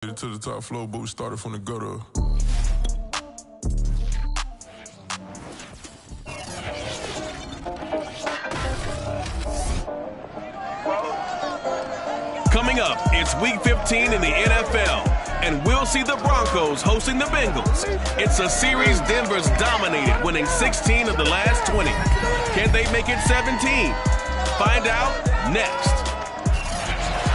To the top floor, but we started from the gutter. Coming up, it's Week 15 in the NFL, and we'll see the Broncos hosting the Bengals. It's a series Denver's dominated, winning 16 of the last 20. Can they make it 17? Find out next.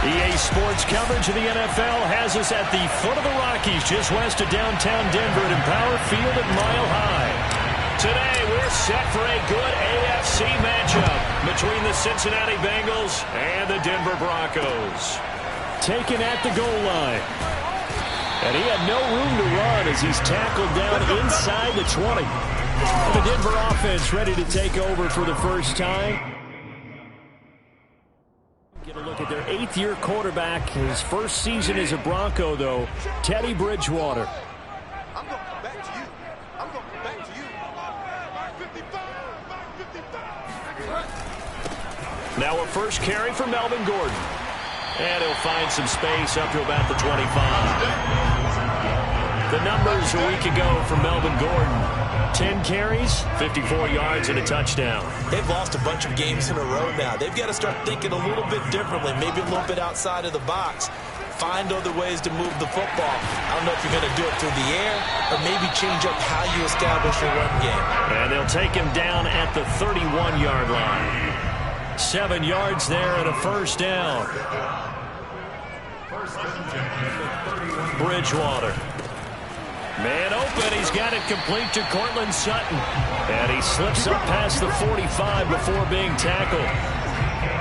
EA Sports coverage of the NFL has us at the foot of the Rockies, just west of downtown Denver at Empower Field at Mile High. Today, we're set for a good AFC matchup between the Cincinnati Bengals and the Denver Broncos. Taken at the goal line. And he had no room to run as he's tackled down inside the 20. The Denver offense ready to take over for the first time. Get a look at their 8th-year quarterback. His first season as a Bronco, though, Teddy Bridgewater. I'm going to come back to you. I'm going to come back to you. 55. Now a first carry for Melvin Gordon. And he'll find some space up to about the 25. The numbers a week ago for Melvin Gordon. 10 carries, 54 yards, and a touchdown. They've lost a bunch of games in a row now. They've got to start thinking a little bit differently, maybe a little bit outside of the box. Find other ways to move the football. I don't know if you're going to do it through the air or maybe change up how you establish your run game. And they'll take him down at the 31-yard line. 7 yards there and a first down. Bridgewater. Man open, he's got it complete to Cortland Sutton. And he slips up past the 45 before being tackled.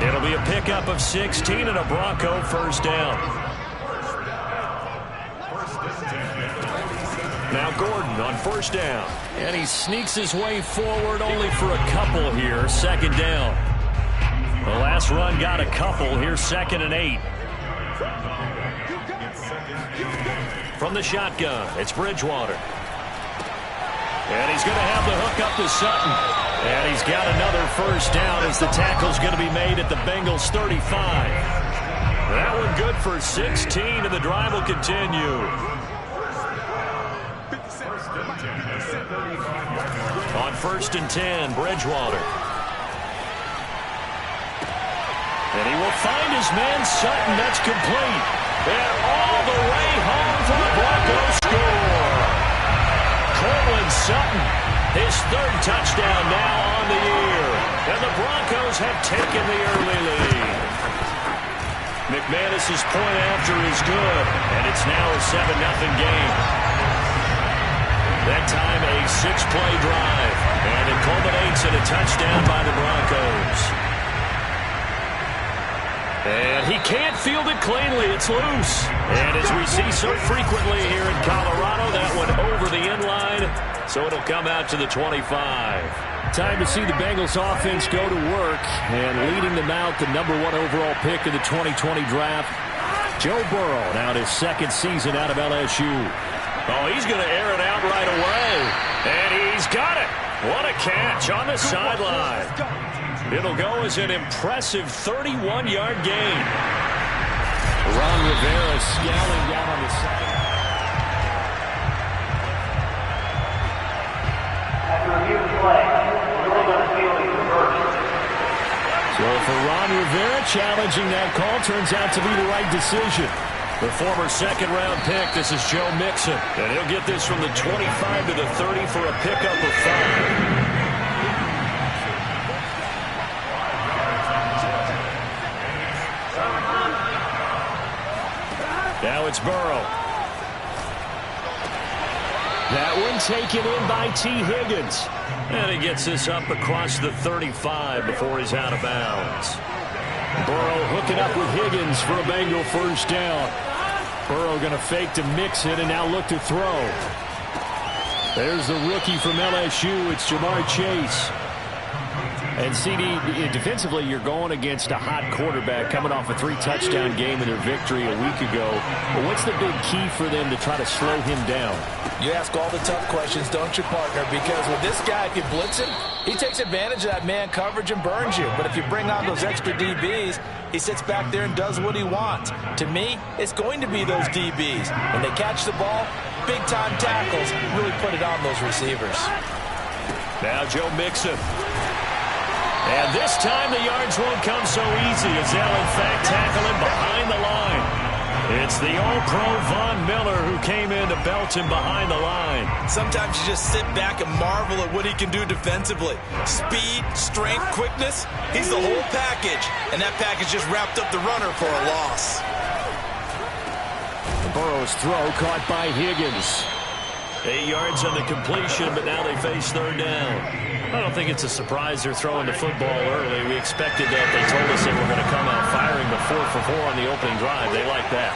It'll be a pickup of 16 and a Bronco first down. Now Gordon on first down. And he sneaks his way forward only for a couple here, second down. The last run got a couple, here's 2nd and 8. From the shotgun, it's Bridgewater. And he's going to have the hook up to Sutton. And he's got another first down as the tackle's going to be made at the Bengals 35. That one good for 16, and the drive will continue. On 1st and 10, Bridgewater. And he will find his man Sutton. That's complete. And all the way home for the Broncos score. Cortland Sutton, his 3rd touchdown now on the year. And the Broncos have taken the early lead. McManus's point after is good. And it's now a 7-0 game. That time a 6-play drive. And it culminates in a touchdown by the Broncos. And he can't field it cleanly. It's loose. And as we see so frequently here in Colorado, that one over the end line. So it'll come out to the 25. Time to see the Bengals offense go to work. And leading them out, the #1 overall pick of the 2020 draft, Joe Burrow, now his 2nd season out of LSU. Oh, he's going to air it out right away. And he's got it. What a catch on the sideline. It'll go as an impressive 31-yard gain. Ron Rivera scowling down on the side. So for Ron Rivera, challenging that call turns out to be the right decision. The former 2nd-round pick, this is Joe Mixon. And he'll get this from the 25 to the 30 for a pickup of 5. Now it's Burrow. That one taken in by T. Higgins. And he gets this up across the 35 before he's out of bounds. Burrow hooking up with Higgins for a Bengal first down. Burrow going to fake to Mixon and now look to throw. There's the rookie from LSU. It's Jamar Chase. And CD, defensively, you're going against a hot quarterback coming off a 3-touchdown game in their victory a week ago. But what's the big key for them to try to slow him down? You ask all the tough questions, don't you, partner? Because with this guy, if you blitz him, he takes advantage of that man coverage and burns you. But if you bring on those extra DBs, he sits back there and does what he wants. To me, it's going to be those DBs. When they catch the ball, big-time tackles really put it on those receivers. Now Joe Mixon. And this time the yards won't come so easy as they'll, in fact, tackle him behind the line. It's the All-Pro Von Miller who came in to belt him behind the line. Sometimes you just sit back and marvel at what he can do defensively. Speed, strength, quickness, he's the whole package. And that package just wrapped up the runner for a loss. Burrow's throw caught by Higgins. 8 yards on the completion, but now they face third down. I don't think it's a surprise they're throwing the football early. We expected that. They told us they were going to come out firing the 4 for 4 on the opening drive. They like that.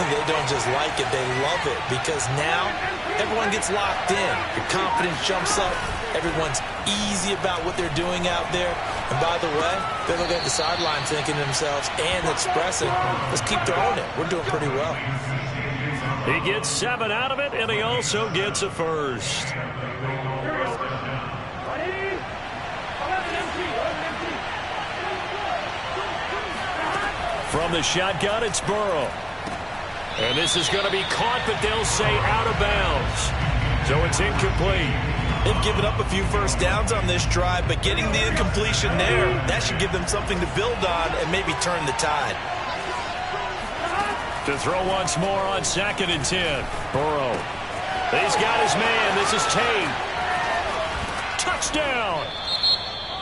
They don't just like it, they love it, because now everyone gets locked in. Your confidence jumps up. Everyone's easy about what they're doing out there. And by the way, they're looking at the sideline thinking to themselves and expressing, let's keep throwing it. We're doing pretty well. He gets 7 out of it, and he also gets a first. From the shotgun, it's Burrow. And this is going to be caught, but they'll say out of bounds. So it's incomplete. They've given up a few first downs on this drive, but getting the incompletion there, that should give them something to build on and maybe turn the tide. To throw once more on 2nd and 10. Burrow. He's got his man. This is Tate. Touchdown.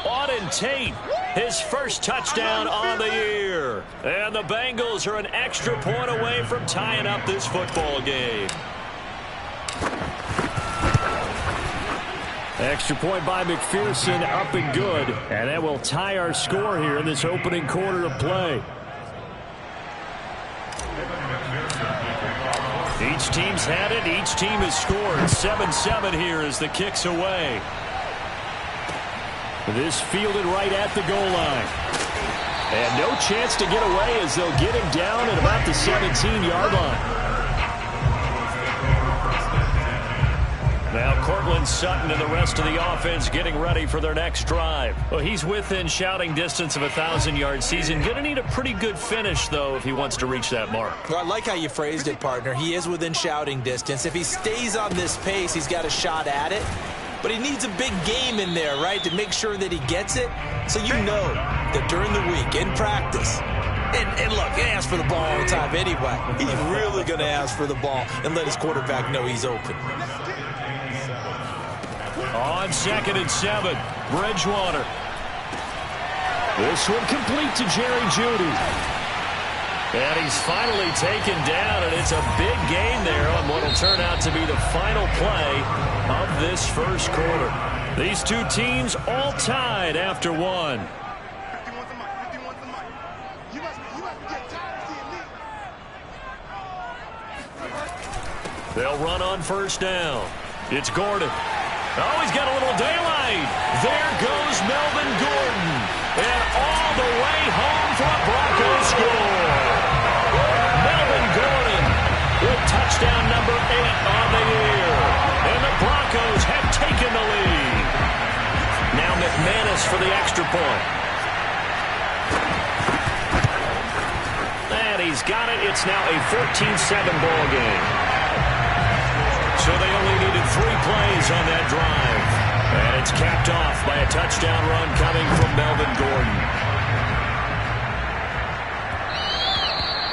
Auden Tate. His first touchdown on the year. And the Bengals are an extra point away from tying up this football game. Extra point by McPherson, up and good. And that will tie our score here in this opening quarter of play. Each team's had it. Each team has scored. 7-7 here as the kick's away. This fielded right at the goal line. And no chance to get away as they'll get him down at about the 17-yard line. Now Cortland Sutton and the rest of the offense getting ready for their next drive. Well, he's within shouting distance of a 1,000-yard season. Going to need a pretty good finish, though, if he wants to reach that mark. Well, I like how you phrased it, partner. He is within shouting distance. If he stays on this pace, he's got a shot at it. But he needs a big game in there, right, to make sure that he gets it. So you know that during the week, in practice, and look, he asks for the ball all the time anyway. He's really going to ask for the ball and let his quarterback know he's open. On 2nd and 7, Bridgewater. This one complete to Jerry Jeudy. And he's finally taken down, and it's a big gain there on what will turn out to be the final play of this first quarter. These two teams all tied after one. They'll run on first down. It's Gordon. Oh, he's got a little daylight. There goes Melvin Gordon. And all the way home for a Broncos score. Melvin Gordon with touchdown number 8 on the year. And the Broncos have taken the lead. Now McManus for the extra point. And he's got it. It's now a 14-7 ball game. So they only needed 3 plays on that drive. And it's capped off by a touchdown run coming from Melvin Gordon.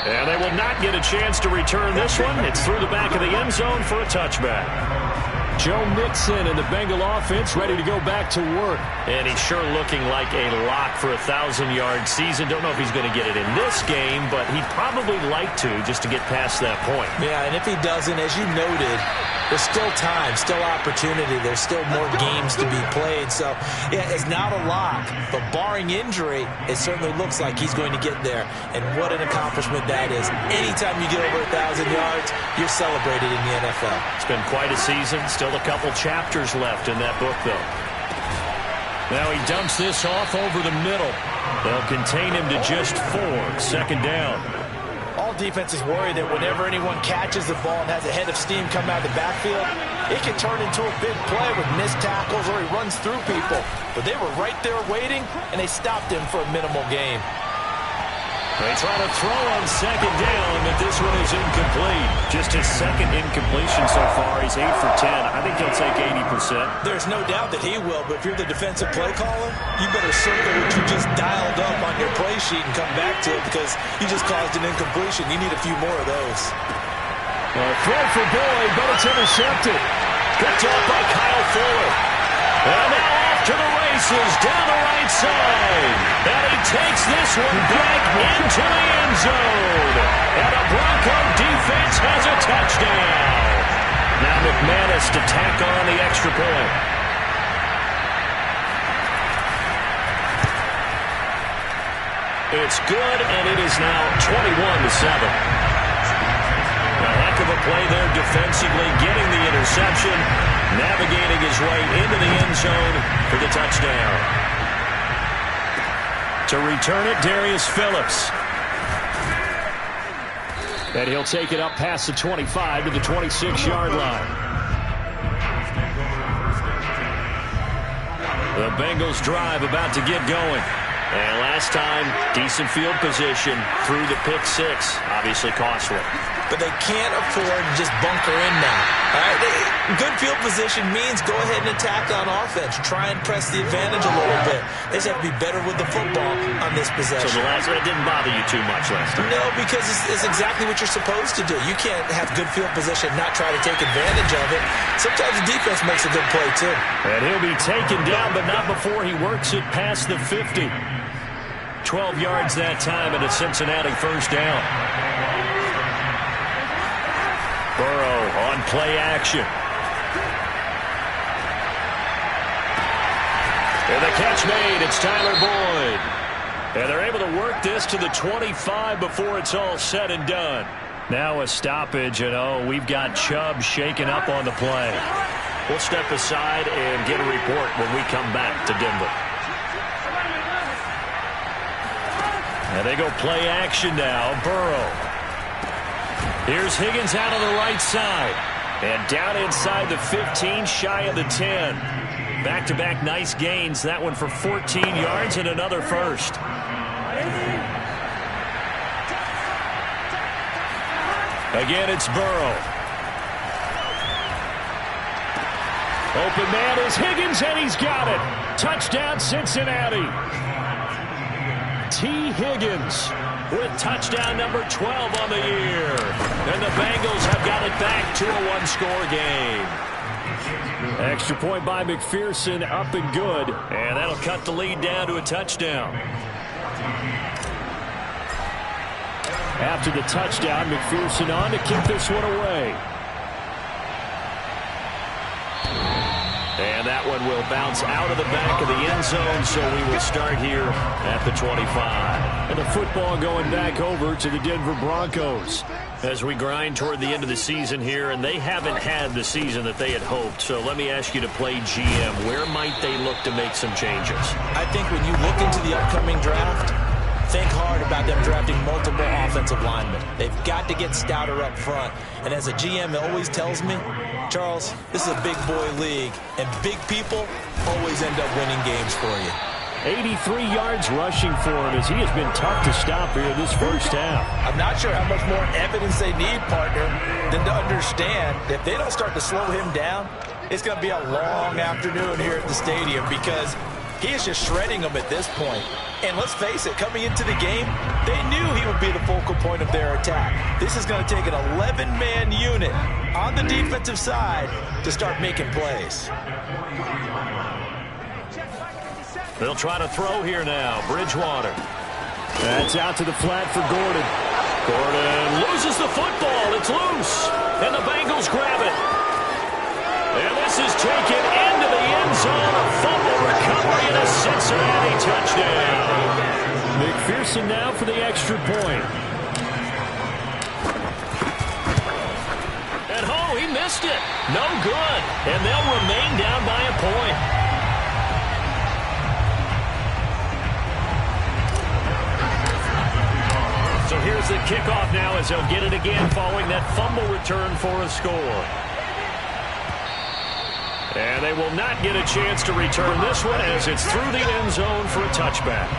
And they will not get a chance to return this one. It's through the back of the end zone for a touchback. Joe Mixon and the Bengal offense ready to go back to work. And he's sure looking like a lock for a 1,000-yard season. Don't know if he's going to get it in this game, but he'd probably like to just to get past that point. Yeah, and if he doesn't, as you noted, there's still time, still opportunity. There's still more games to be played. So, yeah, it's not a lock. But barring injury, it certainly looks like he's going to get there. And what an accomplishment that is. Anytime you get over 1,000 yards, you're celebrated in the NFL. It's been quite a season. Still a couple chapters left in that book, though. Now he dumps this off over the middle. They'll contain him to just 4. Second down. All defenses worry that whenever anyone catches the ball and has a head of steam coming out of the backfield, it can turn into a big play with missed tackles or he runs through people. But they were right there waiting, and they stopped him for a minimal gain. They try to throw on second down, but this one is incomplete. Just his second incompletion so far. He's 8 for 10. I think he'll take 80%. There's no doubt that he will, but if you're the defensive play caller, you better circle what you just dialed up on your play sheet and come back to it because you just caused an incompletion. You need a few more of those. Throw for Boyd, but it's intercepted. Picked off by Kyle Fuller. And now off to the races down the right side. And he takes this one back into the end zone. And the Bronco defense has a touchdown. Now McManus to tack on the extra point. It's good, and it is now 21-7. A heck of a play there defensively, getting the interception, navigating his way into the end zone for the touchdown. To return it, Darius Phillips. And he'll take it up past the 25 to the 26-yard line. The Bengals drive about to get going. And last time, decent field position through the pick 6. Obviously costly. But they can't afford to just bunker in now. All right? Good field position means go ahead and attack on offense. Try and press the advantage a little bit. They just have to be better with the football on this possession. So the last one didn't bother you too much last time? No, because it's exactly what you're supposed to do. You can't have good field position and not try to take advantage of it. Sometimes the defense makes a good play, too. And he'll be taken down, but not before he works it past the 50. 12 yards that time, and a Cincinnati first down. Burrow on play action. And the catch made. It's Tyler Boyd. And they're able to work this to the 25 before it's all said and done. Now a stoppage, and we've got Chubb shaken up on the play. We'll step aside and get a report when we come back to Denver. And they go play action now. Burrow. Here's Higgins out on the right side. And down inside the 15, shy of the 10. Back-to-back nice gains. That one for 14 yards and another first. Again, it's Burrow. Open man is Higgins, and he's got it. Touchdown, Cincinnati. T. Higgins with touchdown number 12 on the year. And the Bengals have got it back to a one-score game. Extra point by McPherson, up and good. And that'll cut the lead down to a touchdown. After the touchdown, McPherson on to kick this one away. And that one will bounce out of the back of the end zone, so we will start here at the 25. And the football going back over to the Denver Broncos as we grind toward the end of the season here, and they haven't had the season that they had hoped. So let me ask you to play GM. Where might they look to make some changes? I think when you look into the upcoming draft, think hard about them drafting multiple offensive linemen. They've got to get stouter up front. And as a GM, it always tells me, Charles, this is a big boy league, and big people always end up winning games for you. 83 yards rushing for him as he has been tough to stop here this first half. I'm not sure how much more evidence they need, partner, than to understand that if they don't start to slow him down, it's going to be a long afternoon here at the stadium because he is just shredding them at this point. And let's face it, coming into the game, they knew he would be the focal point of their attack. This is going to take an 11-man unit on the defensive side to start making plays. They'll try to throw here now. Bridgewater. That's out to the flat for Gordon. Gordon loses the football. It's loose. And the Bengals grab it. And this is taken into the end zone. A fumble recovery and a Cincinnati touchdown. McPherson now for the extra point. And he missed it. No good. And they'll remain down by a point. here's the kickoff now as they'll get it again following that fumble return for a score. And they will not get a chance to return this one as it's through the end zone for a touchback.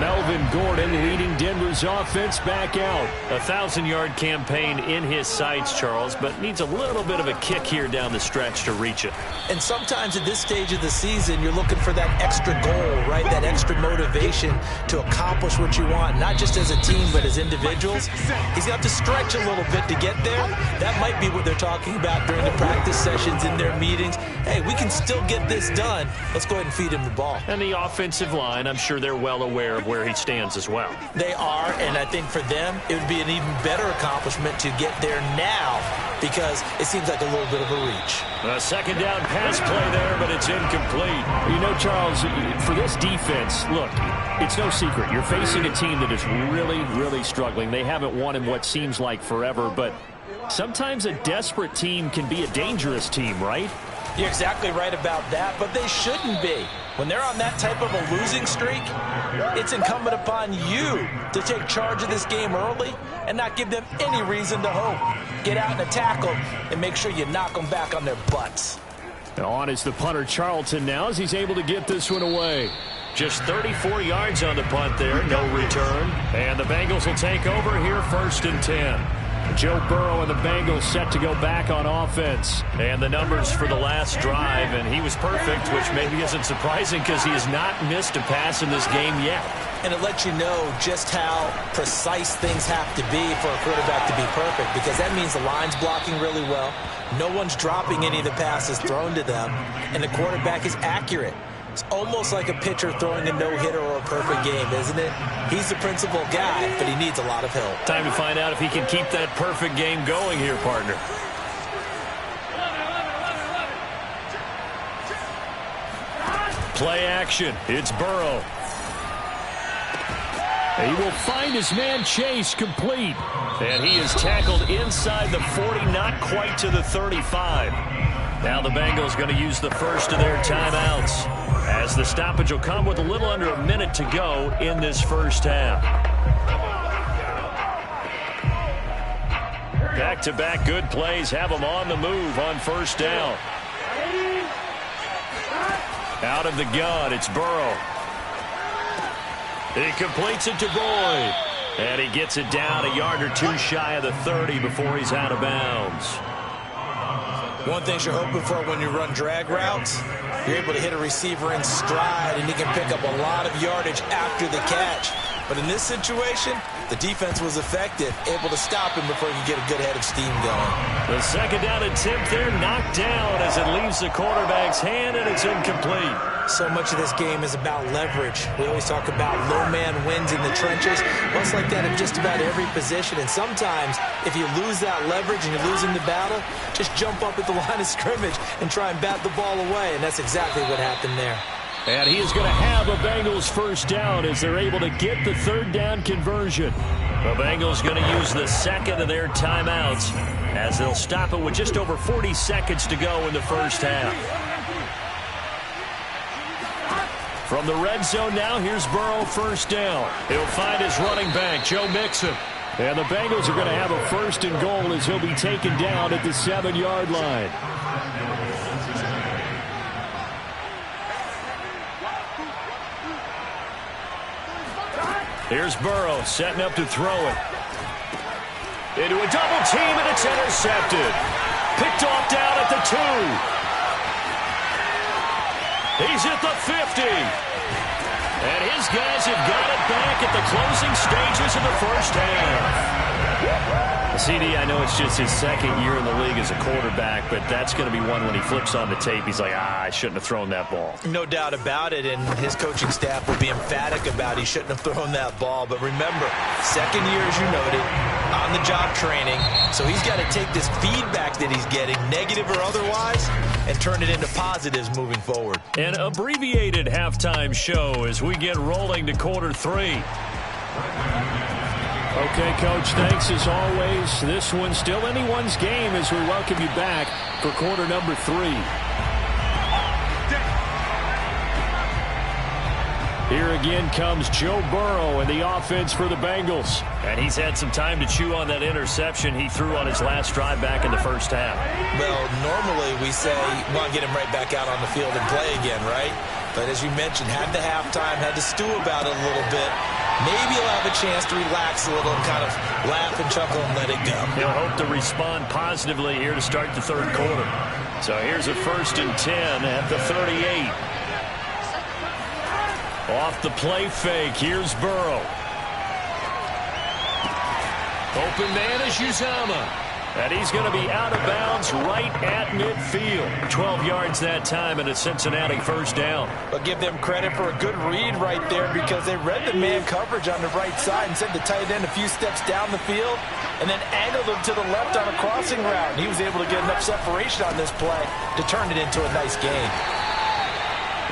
Melvin Gordon leading Denver's offense back out. A 1,000-yard campaign in his sights, Charles, but needs a little bit of a kick here down the stretch to reach it. And sometimes at this stage of the season, you're looking for that extra goal, right? That extra motivation to accomplish what you want, not just as a team, but as individuals. He's got to stretch a little bit to get there. That might be what they're talking about during the practice sessions in their meetings. Hey, we can still get this done. Let's go ahead and feed him the ball. And the offensive line, I'm sure they're well aware of where he stands as well. They are, and I think for them, it would be an even better accomplishment to get there now because it seems like a little bit of a reach. A second down pass play there, but it's incomplete. You know, Charles, for this defense, look, it's no secret. You're facing a team that is really, really struggling. They haven't won in what seems like forever, but sometimes a desperate team can be a dangerous team, right? You're exactly right about that, but they shouldn't be. When they're on that type of a losing streak, it's incumbent upon you to take charge of this game early and not give them any reason to hope. Get out and attack them and make sure you knock them back on their butts. On is the punter Charlton now as he's able to get this one away. Just 34 yards on the punt there, no return. And the Bengals will take over here 1st and 10. Joe Burrow and the Bengals set to go back on offense. And the numbers for the last drive, and he was perfect, which maybe isn't surprising because he has not missed a pass in this game yet. And it lets you know just how precise things have to be for a quarterback to be perfect, because that means the line's blocking really well, no one's dropping any of the passes thrown to them, and the quarterback is accurate. It's almost like a pitcher throwing a no-hitter or a perfect game, isn't it? He's the principal guy, but he needs a lot of help. Time to find out if he can keep that perfect game going here, partner. Play action. It's Burrow. He will find his man Chase complete. And he is tackled inside the 40, not quite to the 35. Now the Bengals going to use the first of their timeouts, as the stoppage will come with a little under a minute to go in this first half. Back-to-back good plays have them on the move on first down. Out of the gun, it's Burrow. He completes it to Boyd. And he gets it down a yard or two shy of the 30 before he's out of bounds. One thing you're hoping for when you run drag routes, you're able to hit a receiver in stride, and he can pick up a lot of yardage after the catch. But in this situation, the defense was effective, able to stop him before he could get a good head of steam going. The second down attempt there knocked down as it leaves the quarterback's hand, and it's incomplete. So much of this game is about leverage. We always talk about low man wins in the trenches. Well, it's like that in just about every position. And sometimes, if you lose that leverage and you're losing the battle, just jump up at the line of scrimmage and try and bat the ball away. And that's exactly what happened there. And he is going to have a Bengals first down as they're able to get the third down conversion. The Bengals going to use the second of their timeouts as they'll stop it with just over 40 seconds to go in the first half. From the red zone now, here's Burrow first down. He'll find his running back, Joe Mixon. And the Bengals are going to have a first and goal as he'll be taken down at the 7-yard line. Here's Burrow setting up to throw it. Into a double team, and it's intercepted. Picked off down at the 2. He's at the 50. And his guys have got it back at the closing stages of the first half. CD, I know it's just his second year in the league as a quarterback, but that's going to be one when he flips on the tape. He's like, I shouldn't have thrown that ball. No doubt about it, and his coaching staff will be emphatic about he shouldn't have thrown that ball. But remember, second year, as you noted, on-the-job training. So he's got to take this feedback that he's getting, negative or otherwise, and turn it into positives moving forward. An abbreviated halftime show as we get rolling to quarter 3. Okay, Coach, thanks as always. This one's still anyone's game as we welcome you back for quarter number 3. Here again comes Joe Burrow and the offense for the Bengals. And he's had some time to chew on that interception he threw on his last drive back in the first half. Well, normally we say, well, get him right back out on the field and play again, right? But as you mentioned, had the halftime, had to stew about it a little bit. Maybe he'll have a chance to relax a little and kind of laugh and chuckle and let it go. He'll hope to respond positively here to start the third quarter. So here's a 1st and 10 at the 38. Off the play fake, here's Burrow. Open man is Uzomah. And he's going to be out of bounds right at midfield. 12 yards that time and a Cincinnati first down. But give them credit for a good read right there because they read the man coverage on the right side and sent the tight end a few steps down the field and then angled him to the left on a crossing route. And he was able to get enough separation on this play to turn it into a nice gain.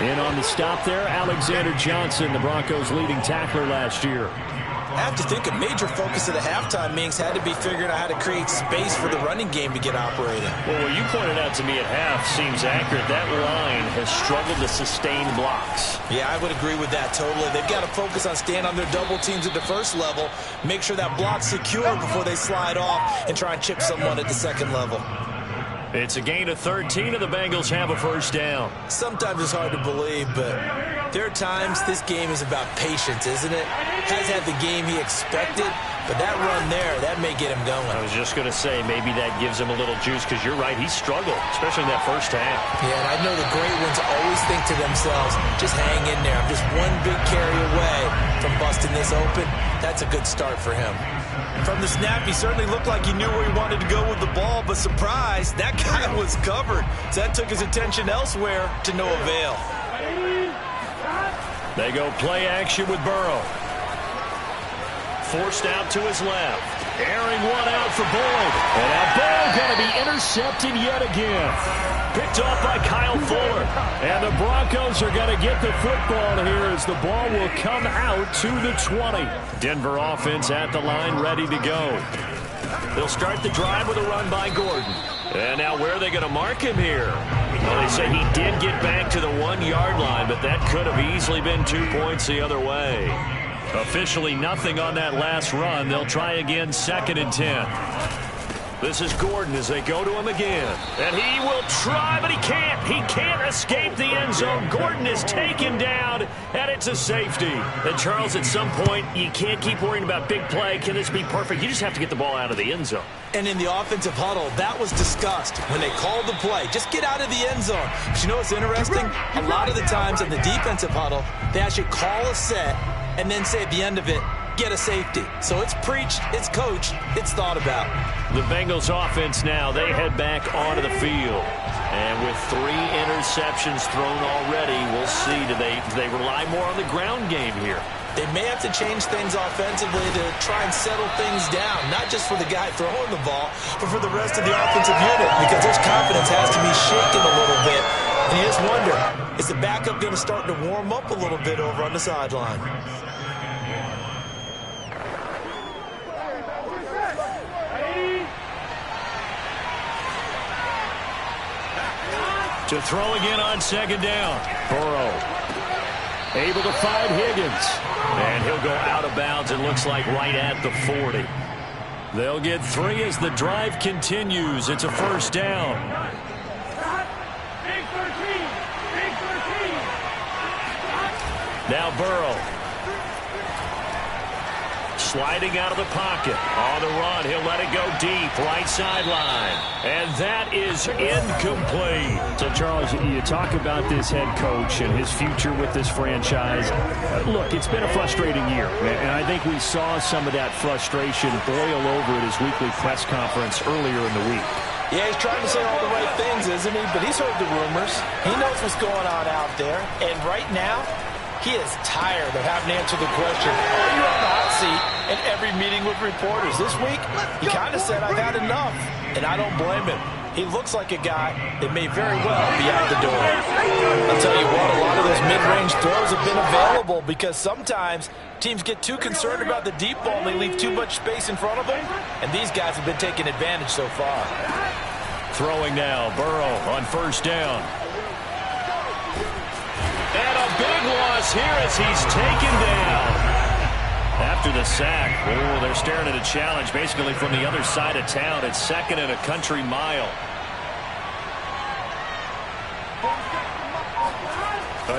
In on the stop there, Alexander Johnson, the Broncos' leading tackler last year. I have to think a major focus of the halftime, Minks, had to be figuring out how to create space for the running game to get operating. Well, what you pointed out to me at half seems accurate. That line has struggled to sustain blocks. Yeah, I would agree with that totally. They've got to focus on staying on their double teams at the first level, make sure that block's secure before they slide off and try and chip someone at the second level. It's a gain of 13, and the Bengals have a first down. Sometimes it's hard to believe, but there are times this game is about patience, isn't it? Has had the game he expected, but that run there, that may get him going. I was just going to say, maybe that gives him a little juice, because you're right, he struggled, especially in that first half. Yeah, and I know the great ones always think to themselves, just hang in there. I'm just one big carry away from busting this open. That's a good start for him. From the snap, he certainly looked like he knew where he wanted to go with the ball, but surprise, that guy was covered. So that took his attention elsewhere to no avail. They go play action with Burrow. Forced out to his left. Airing one out for Boyd. And now Burrow going to be intercepted yet again. Picked off by Kyle Fuller. And the Broncos are going to get the football here as the ball will come out to the 20. Denver offense at the line, ready to go. They'll start the drive with a run by Gordon. And now where are they going to mark him here? Well, they say he did get back to the 1-yard line, but that could have easily been 2 points the other way. Officially nothing on that last run. They'll try again, 2nd and 10. This is Gordon as they go to him again. And he will try, but he can't. He can't escape the end zone. Gordon is taken down, and it's a safety. And, Charles, at some point, you can't keep worrying about big play. Can this be perfect? You just have to get the ball out of the end zone. And in the offensive huddle, that was discussed when they called the play. Just get out of the end zone. But you know what's interesting? A lot of the times in the defensive huddle, they actually call a set and then say at the end of it, get a safety. So it's preached, it's coached, it's thought about. The Bengals offense now, they head back onto the field. And with 3 interceptions thrown already, we'll see, do they rely more on the ground game here? They may have to change things offensively to try and settle things down, not just for the guy throwing the ball, but for the rest of the offensive unit, because their confidence has to be shaken a little bit. And you just wonder, is the backup going to start to warm up a little bit over on the sideline? To throw again on 2nd down. Burrow able to find Higgins. And he'll go out of bounds, it looks like right at the 40. They'll get 3 as the drive continues. It's a first down. Now Burrow. Sliding out of the pocket. On the run, he'll let it go deep. Right sideline. And that is incomplete. So, Charles, you talk about this head coach and his future with this franchise. Look, it's been a frustrating year, and I think we saw some of that frustration boil over at his weekly press conference earlier in the week. Yeah, he's trying to say all the right things, isn't he? But he's heard the rumors. He knows what's going on out there. And right now, he is tired of having to answer the question, are you on the hot seat in every meeting with reporters? This week, he kind of said, I've had enough, and I don't blame him. He looks like a guy that may very well be out the door. I'll tell you what, a lot of those mid-range throws have been available because sometimes teams get too concerned about the deep ball and they leave too much space in front of them, and these guys have been taking advantage so far. Throwing now, Burrow on 1st down. And a big loss loss here as he's taken down. After the sack, oh, they're staring at a challenge basically from the other side of town. It's 2nd and a country mile.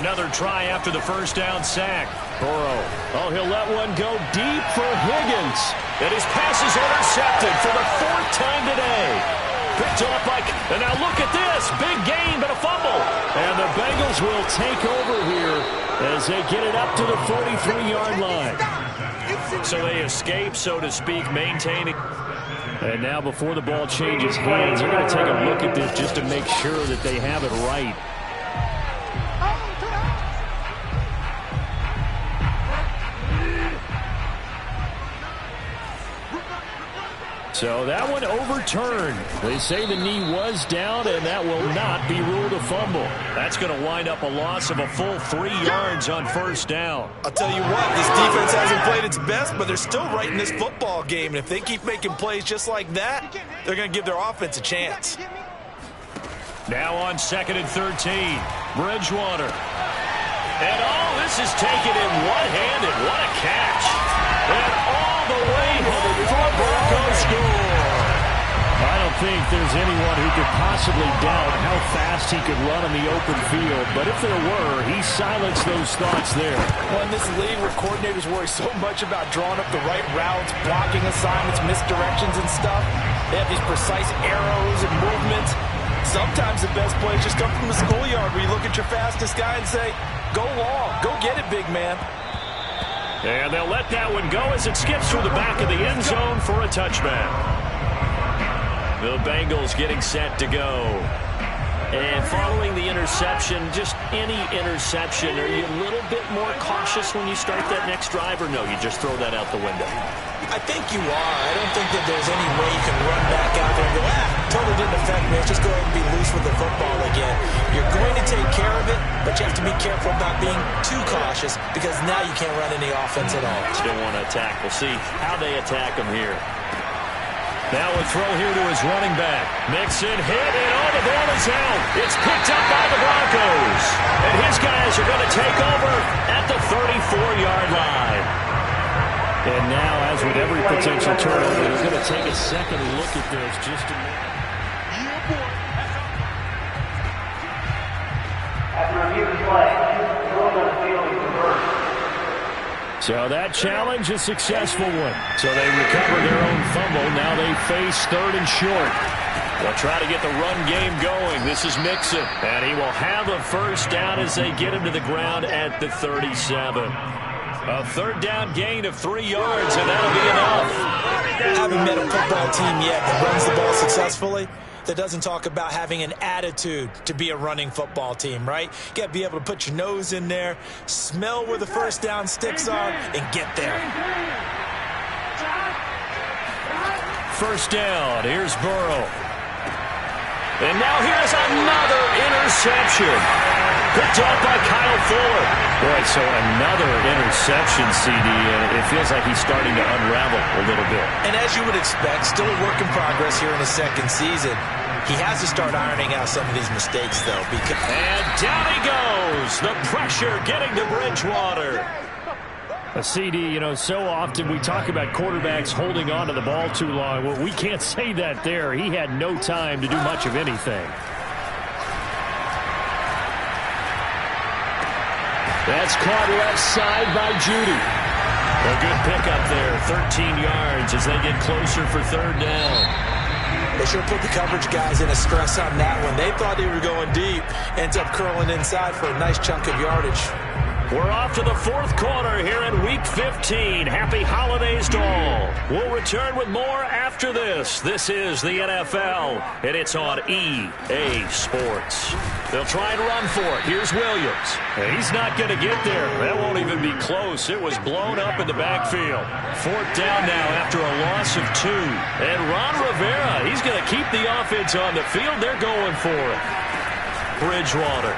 Another try after the first down sack. Burrow. Oh, he'll let one go deep for Higgins. And his pass is intercepted for the 4th time today. Picked up and now look at this. Big gain, but a fumble. And the Bengals will take over here as they get it up to the 43-yard line. So they escape, so to speak, maintaining. And now before the ball changes hands, they're going to take a look at this just to make sure that they have it right. So that one overturned. They say the knee was down, and that will not be ruled a fumble. That's going to wind up a loss of a full 3 yards on first down. I'll tell you what, this defense hasn't played its best, but they're still right in this football game. And if they keep making plays just like that, they're going to give their offense a chance. Now on 2nd and 13, Bridgewater. And this is taken in one-handed. What a catch. And all the way home for a Broncos score. I don't think there's anyone who could possibly doubt how fast he could run on the open field. But if there were, he silenced those thoughts there. Well, in this league where coordinators worry so much about drawing up the right routes, blocking assignments, misdirections and stuff, they have these precise arrows and movements. Sometimes the best plays just come from the schoolyard where you look at your fastest guy and say, go long, go get it, big man. And they'll let that one go as it skips through the back of the end zone for a touchback. The Bengals getting set to go. And following the interception, just any interception, are you a little bit more cautious when you start that next drive, or no, you just throw that out the window? I think you are. I don't think that there's any way you can run back out there and go, totally didn't affect me. Let's just go ahead and be loose with the football again. You're going to take care of it, but you have to be careful about being too cautious because now you can't run any offense at all. Still want to attack. We'll see how they attack him here. Now a throw here to his running back. Mixon hit, and the ball is out. It's picked up by the Broncos. And his guys are going to take over at the 34-yard line. And now, as with every potential turnover, they're going to take a second look at this just to make. After review of play, throw on the field is reversed. So that challenge, a successful one. So they recover their own fumble. Now they face 3rd and short. They'll try to get the run game going. This is Mixon. And he will have a first down as they get him to the ground at the 37. A 3rd down gain of 3 yards, and that'll be enough. Haven't met a football team yet that runs the ball successfully that doesn't talk about having an attitude to be a running football team, right? You got to be able to put your nose in there, smell where the first down sticks are, and get there. First down. Here's Burrow. And now here's another interception. Picked off by Kyle Fuller. Boy, so another interception, CD, and it feels like he's starting to unravel a little bit. And as you would expect, still a work in progress here in his 2nd season. He has to start ironing out some of these mistakes, though. And down he goes. The pressure getting to Bridgewater. A CD, so often we talk about quarterbacks holding on to the ball too long. Well, we can't say that there. He had no time to do much of anything. That's caught left side by Judy. A good pickup there, 13 yards as they get closer for 3rd down. They sure put the coverage guys in a stress on that one. They thought they were going deep. Ends up curling inside for a nice chunk of yardage. We're off to the 4th quarter here in Week 15. Happy holidays to all. We'll return with more after this. This is the NFL, and it's on EA Sports. They'll try and run for it. Here's Williams. He's not going to get there. That won't even be close. It was blown up in the backfield. 4th down now after a loss of 2. And Ron Rivera, he's going to keep the offense on the field. They're going for it. Bridgewater.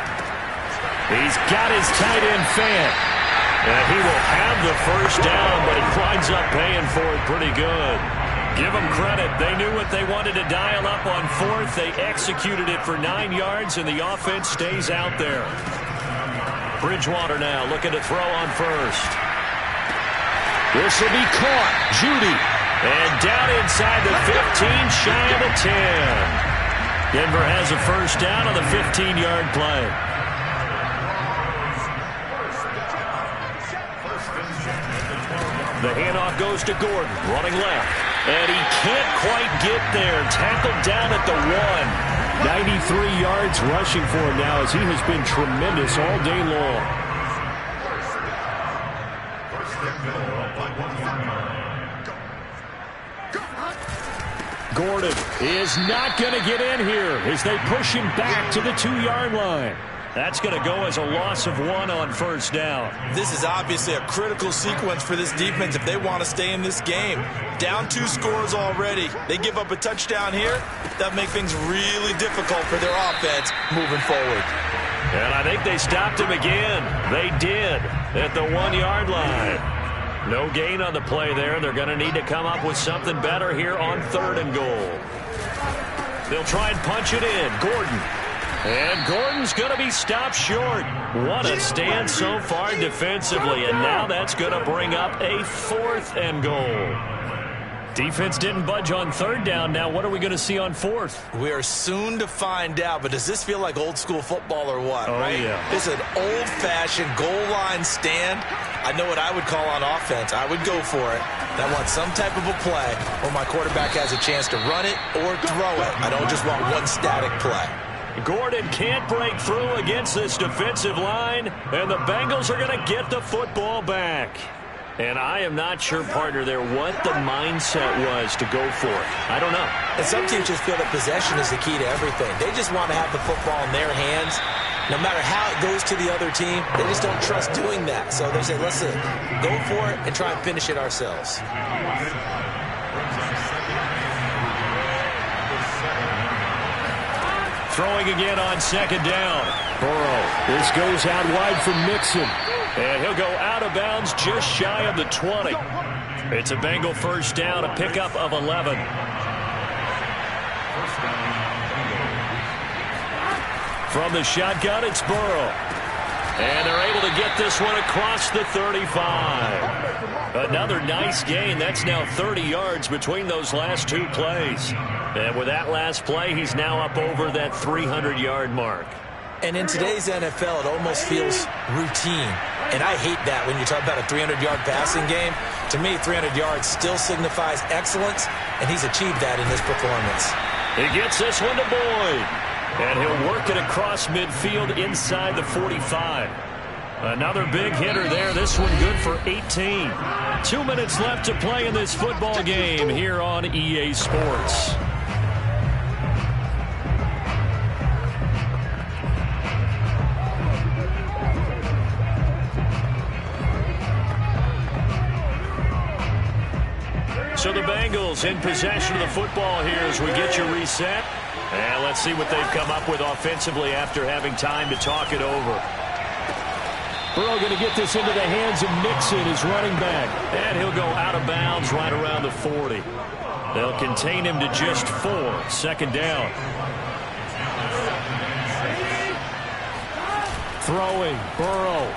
He's got his tight end fan. And he will have the first down, but he winds up paying for it pretty good. Give them credit. They knew what they wanted to dial up on 4th. They executed it for 9 yards, and the offense stays out there. Bridgewater now looking to throw on first. This will be caught. Judy. And down inside the 15, shy of the 10. Denver has a first down on the 15-yard play. The handoff goes to Gordon, running left. And he can't quite get there. Tackled down at the 1. 93 yards rushing for him now as he has been tremendous all day long. Gordon is not going to get in here as they push him back to the 2-yard line. That's going to go as a loss of 1 on first down. This is obviously a critical sequence for this defense if they want to stay in this game. Down 2 scores already. They give up a touchdown here. That makes things really difficult for their offense moving forward. And I think they stopped him again. They did at the 1-yard line. No gain on the play there. They're going to need to come up with something better here on 3rd and goal. They'll try and punch it in. Gordon. And Gordon's going to be stopped short. What a stand so far defensively. And now that's going to bring up a 4th and goal. Defense didn't budge on 3rd down. Now what are we going to see on 4th? We are soon to find out, but does this feel like old school football or what? Oh, right? yeah. This is an old-fashioned goal line stand. I know what I would call on offense. I would go for it. I want some type of a play where my quarterback has a chance to run it or throw it. I don't just want one static play. Gordon can't break through against this defensive line, and the Bengals are going to get the football back. And I am not sure, partner, there what the mindset was to go for it. I don't know. And some teams just feel that possession is the key to everything. They just want to have the football in their hands. No matter how it goes to the other team, they just don't trust doing that. So they say, listen, go for it and try and finish it ourselves. Throwing again on 2nd down. Burrow. This goes out wide from Mixon. And he'll go out of bounds just shy of the 20. It's a Bengal first down, a pickup of 11. From the shotgun, it's Burrow. And they're able to get this one across the 35. Another nice gain. That's now 30 yards between those last 2 plays. And with that last play, he's now up over that 300-yard mark. And in today's NFL, it almost feels routine. And I hate that when you talk about a 300-yard passing game. To me, 300 yards still signifies excellence, and he's achieved that in this performance. He gets this one to Boyd. And he'll work it across midfield inside the 45. Another big hitter there. This one good for 18. 2 minutes left to play in this football game here on EA Sports. So the Bengals in possession of the football here as we get you reset. And let's see what they've come up with offensively after having time to talk it over. Burrow going to get this into the hands of Mixon, his running back. And he'll go out of bounds right around the 40. They'll contain him to just 4. 2nd down. Throwing, Burrow.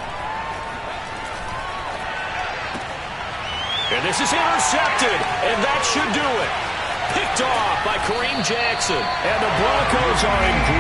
And this is intercepted, and that should do it. Picked off by Kareem Jackson. And the Broncos are in great